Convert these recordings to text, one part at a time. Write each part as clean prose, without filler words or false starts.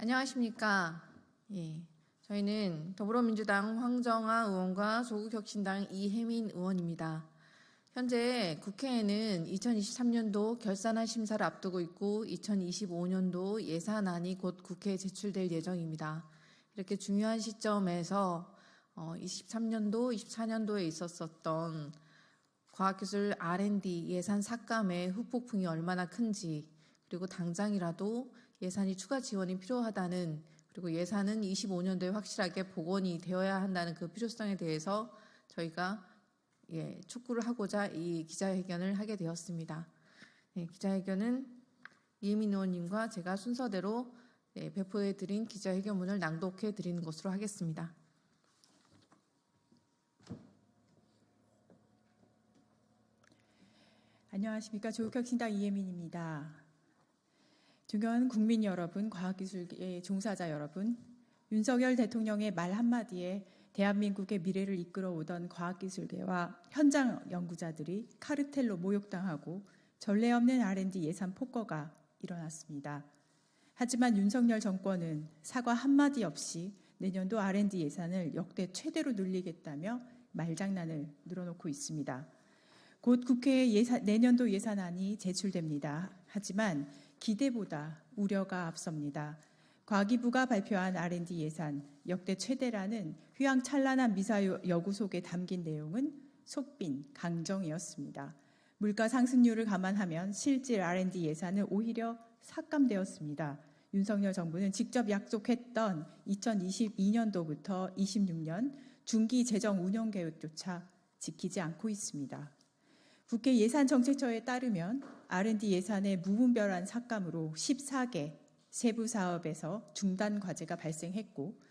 안녕하십니까. 저희는 더불어민주당 황정아 의원과 조국혁신당 이혜민 의원입니다. 현재 국회에는 2023년도 결산안 심사를 앞두고 있고 2025년도 예산안이 곧 국회에 제출될 예정입니다. 이렇게 중요한 시점에서 23년도, 24년도에 있었던 과학기술 R&D 예산 삭감의 후폭풍이 얼마나 큰지, 그리고 당장이라도 예산이 추가 지원이 필요하다는, 그리고 예산은 25년도에 확실하게 복원이 되어야 한다는 그 필요성에 대해서 저희가 촉구를 하고자 이 기자회견을 하게 되었습니다. 기자회견은 이혜민 의원님과 제가 순서대로 배포해드린 기자회견문을 낭독해 드리는 것으로 하겠습니다. 안녕하십니까. 조국혁신당 이혜민입니다. 존경하는 국민 여러분, 과학기술계 종사자 여러분, 윤석열 대통령의 말 한마디에 대한민국의 미래를 이끌어오던 과학기술계와 현장 연구자들이 카르텔로 모욕당하고 전례 없는 R&D 예산 폭거가 일어났습니다. 하지만 윤석열 정권은 사과 한마디 없이 내년도 R&D 예산을 역대 최대로 늘리겠다며 말장난을 늘어놓고 있습니다. 곧 국회에 내년도 예산안이 제출됩니다. 하지만 기대보다 우려가 앞섭니다. 과기부가 발표한 R&D 예산 역대 최대라는 휘황찬란한 미사 여구 속에 담긴 내용은 속빈, 강정이었습니다. 물가 상승률을 감안하면 실질 R&D 예산은 오히려 삭감되었습니다. 윤석열 정부는 직접 약속했던 2022년도부터 26년 중기 재정 운영 계획조차 지키지 않고 있습니다. 국회 예산정책처에 따르면 R&D 예산의 무분별한 삭감으로 14개 세부 사업에서 중단 과제가 발생했고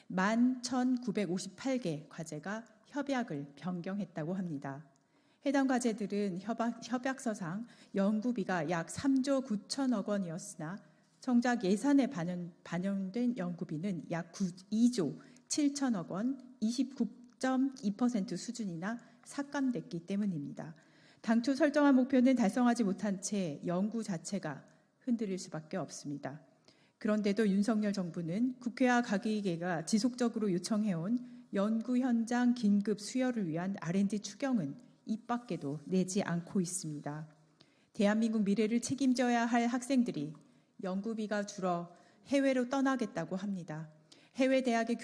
11,958개 과제가 협약을 변경했다고 합니다. 해당 과제들은 협약서상 연구비가 약 3조 9천억 원이었으나 정작 예산에 반영된 연구비는 약 2조 7천억 원, 29.2% 수준이나 삭감됐기 때문입니다. 당초 설정한 목표는 달성하지 못한 채 연구 자체가 흔들릴 수밖에 없습니다. 그런데도 윤석열 정부는 국회와 과기계가 지속적으로 요청해온 연구 현장 긴급 수혈을 위한 R&D 추경은 입 밖에도 내지 않고 있습니다. 대한민국 미래를 책임져야 할 학생들이 연구비가 줄어 해외로 떠나겠다고 합니다. 해외 대학의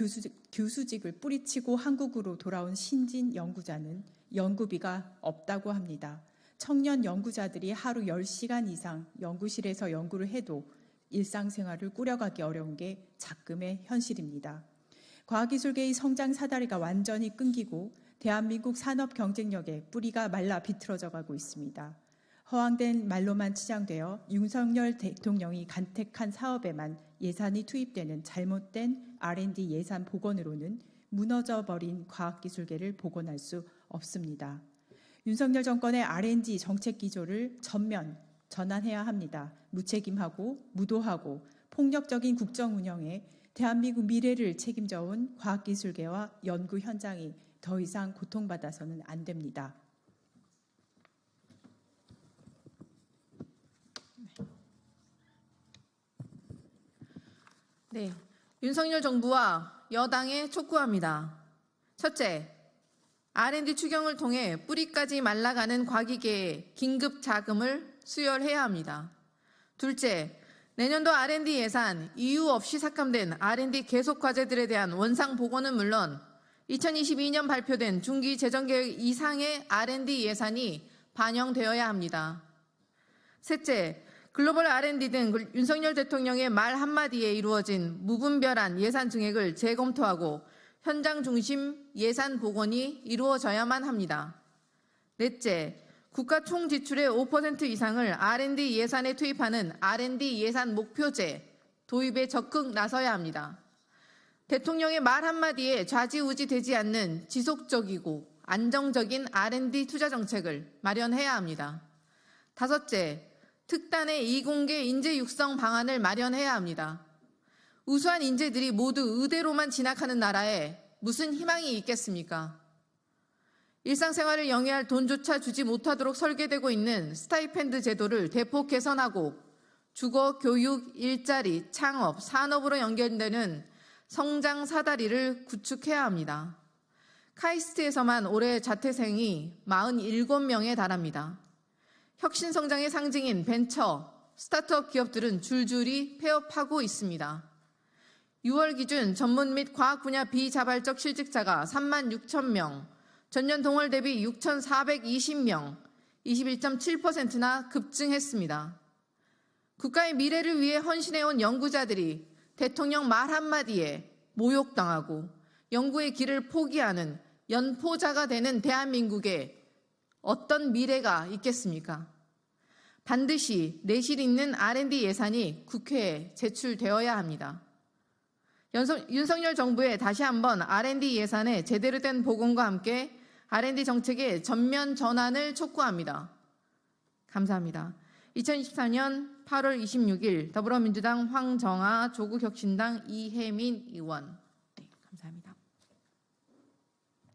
교수직을 뿌리치고 한국으로 돌아온 신진 연구자는 연구비가 없다고 합니다. 청년 연구자들이 하루 10시간 이상 연구실에서 연구를 해도 일상생활을 꾸려가기 어려운 게 작금의 현실입니다. 과학기술계의 성장 사다리가 완전히 끊기고 대한민국 산업 경쟁력의 뿌리가 말라 비틀어져 가고 있습니다. 허황된 말로만 치장되어 윤석열 대통령이 간택한 사업에만 예산이 투입되는 잘못된 R&D 예산 복원으로는 무너져버린 과학기술계를 복원할 수 없습니다. 윤석열 정권의 R&D 정책 기조를 전면 전환해야 합니다. 무책임하고 무도하고 폭력적인 국정 운영에 대한민국 미래를 책임져온 과학기술계와 연구 현장이 더 이상 고통받아서는 안 됩니다. 윤석열 정부와 여당에 촉구합니다. 첫째, R&D 추경을 통해 뿌리까지 말라가는 과기계의 긴급 자금을 수혈해야 합니다. 둘째, 내년도 R&D 예산 이유 없이 삭감된 R&D 계속 과제들에 대한 원상 복원은 물론 2022년 발표된 중기 재정계획 이상의 R&D 예산이 반영되어야 합니다. 셋째, 글로벌 R&D 등 윤석열 대통령의 말 한마디에 이루어진 무분별한 예산 증액을 재검토하고 현장 중심 예산 복원이 이루어져야만 합니다. 넷째, 국가 총 지출의 5% 이상을 R&D 예산에 투입하는 R&D 예산 목표제 도입에 적극 나서야 합니다. 대통령의 말 한마디에 좌지우지 되지 않는 지속적이고 안정적인 R&D 투자 정책을 마련해야 합니다. 다섯째, 특단의 이공계 인재 육성 방안을 마련해야 합니다. 우수한 인재들이 모두 의대로만 진학하는 나라에 무슨 희망이 있겠습니까? 일상생활을 영위할 돈조차 주지 못하도록 설계되고 있는 스타이펜드 제도를 대폭 개선하고 주거, 교육, 일자리, 창업, 산업으로 연결되는 성장 사다리를 구축해야 합니다. 카이스트에서만 올해 자퇴생이 47명에 달합니다. 혁신성장의 상징인 벤처, 스타트업 기업들은 줄줄이 폐업하고 있습니다. 6월 기준 전문 및 과학 분야 비자발적 실직자가 36,000명, 전년 동월 대비 6,420명, 21.7%나 급증했습니다. 국가의 미래를 위해 헌신해온 연구자들이 대통령 말 한마디에 모욕당하고 연구의 길을 포기하는 연포자가 되는 대한민국에 어떤 미래가 있겠습니까? 반드시 내실 있는 R&D 예산이 국회에 제출되어야 합니다. 윤석열 정부에 다시 한번 R&D 예산의 제대로 된 복원과 함께 R&D 정책의 전면 전환을 촉구합니다. 감사합니다. 2024년 8월 26일 더불어민주당 황정아, 조국혁신당 이혜민 의원. 네, 감사합니다.